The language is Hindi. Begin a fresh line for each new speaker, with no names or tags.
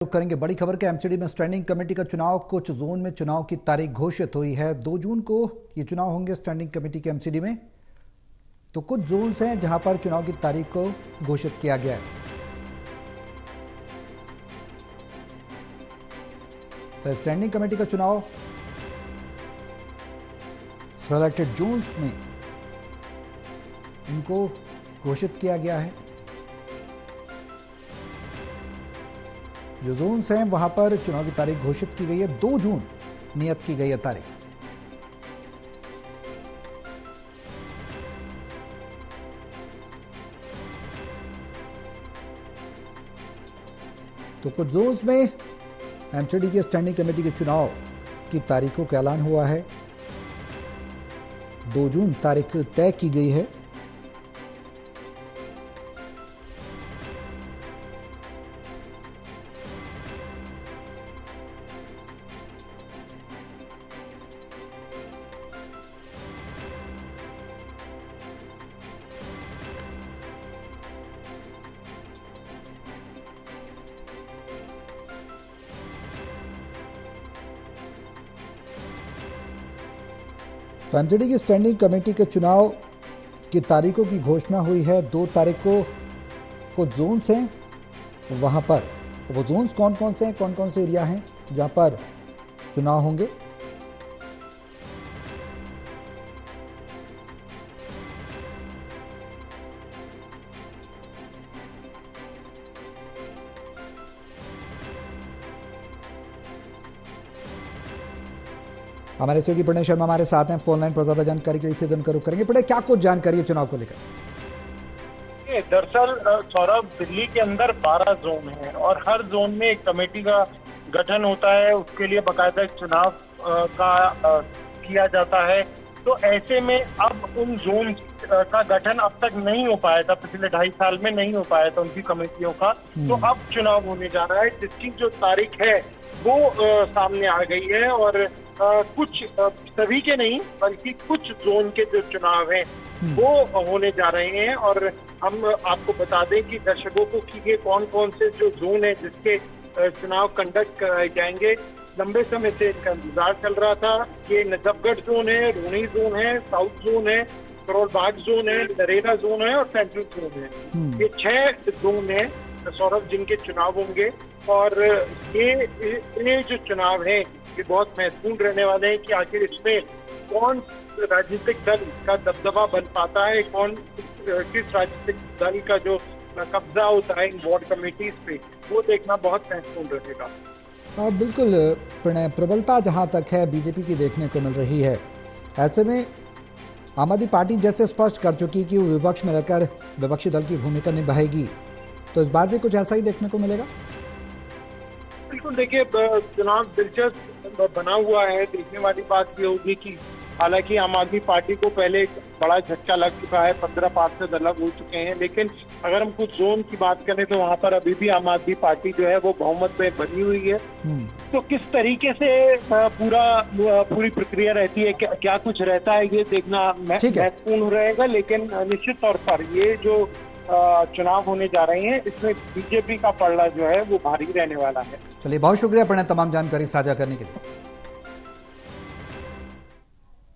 करेंगे बड़ी खबर के एमसीडी में स्टैंडिंग कमेटी का चुनाव। कुछ जोन में चुनाव की तारीख घोषित हुई है। 2 जून को ये चुनाव होंगे स्टैंडिंग कमेटी के एमसीडी में। तो कुछ जोन्स हैं जहां पर चुनाव की तारीख को घोषित किया गया है। तो स्टैंडिंग कमेटी का चुनाव सेलेक्टेड जोन्स में इनको घोषित किया गया है। जो जोन्स हैं वहां पर चुनाव की तारीख घोषित की गई है। 2 जून नियत की गई है तारीख। तो कुछ जोन्स में एमसीडी की स्टैंडिंग कमेटी के चुनाव की तारीखों का ऐलान हुआ है। 2 जून तारीख तय की गई है। तो एमसीडी की स्टैंडिंग कमेटी के चुनाव की तारीखों की घोषणा हुई है। 2 तारीख को कुछ जोन्स हैं वहां पर। वो जोन्स कौन कौन से हैं, कौन कौन से एरिया हैं जहां पर चुनाव होंगे। हमारे सहयोगी प्रणय शर्मा हमारे साथ हैं फोन लाइन पर। ज्यादा जानकारी के लिए सीधे उनका रुख करेंगे। प्रणय, क्या कुछ जानकारी है चुनाव को लेकर?
दरअसल सौरभ, दिल्ली के अंदर 12 जोन हैं और हर जोन में एक कमेटी का गठन होता है। उसके लिए बाकायदा चुनाव किया जाता है। तो ऐसे में अब उन जोन का गठन अब तक नहीं हो पाया था, पिछले 2.5 साल में नहीं हो पाया था उनकी कमेटियों का। तो अब चुनाव होने जा रहा है, जिसकी जो तारीख है वो सामने आ गई है। और कुछ, सभी के नहीं बल्कि कुछ जोन के जो चुनाव हैं वो होने जा रहे हैं। और हम आपको बता दें कि दर्शकों को कि ये कौन कौन से जो जोन है जिसके चुनाव कंडक्ट कराए जाएंगे। लंबे समय से इनका इंतजार चल रहा था। ये नजफगढ़ जोन है, रोहनी जोन है, साउथ जोन है, करोल बाग जोन है, नरेगा जोन है और सेंट्रल जोन है। ये 6 जोन है सौरभ जिनके चुनाव होंगे। और ये जो चुनाव है ये बहुत महत्वपूर्ण रहने वाले हैं कि आखिर इसमें कौन राजनीतिक दल का दबदबा बन पाता है, किस राजनीतिक दल का जो कब्जा होता है इन वार्ड कमेटीज पे, वो देखना बहुत महत्वपूर्ण रहेगा।
बिल्कुल प्रणय, प्रबलता जहां तक है बीजेपी की देखने को मिल रही है। ऐसे में आम आदमी पार्टी जैसे स्पष्ट कर चुकी कि वो विपक्ष में रहकर विपक्षी दल की भूमिका निभाएगी, तो इस बार भी कुछ ऐसा ही देखने को मिलेगा।
बिल्कुल, देखिए चुनाव दिलचस्प बना हुआ है। देखने वाली बात ये होगी कि हालांकि आम आदमी पार्टी को पहले एक बड़ा झटका लग चुका है, 15 पार्षद अलग हो चुके हैं। लेकिन अगर हम कुछ जोन की बात करें तो वहां पर अभी भी आम आदमी पार्टी जो है वो बहुमत में बनी हुई है। तो किस तरीके से पूरी प्रक्रिया रहती है, क्या कुछ रहता है, ये देखना महत्वपूर्ण रहेगा। लेकिन निश्चित तौर पर ये जो चुनाव होने जा रहे हैं इसमें बीजेपी का पलड़ा जो है वो भारी रहने वाला है।
चलिए, बहुत शुक्रिया प्रणय तमाम जानकारी साझा करने के लिए।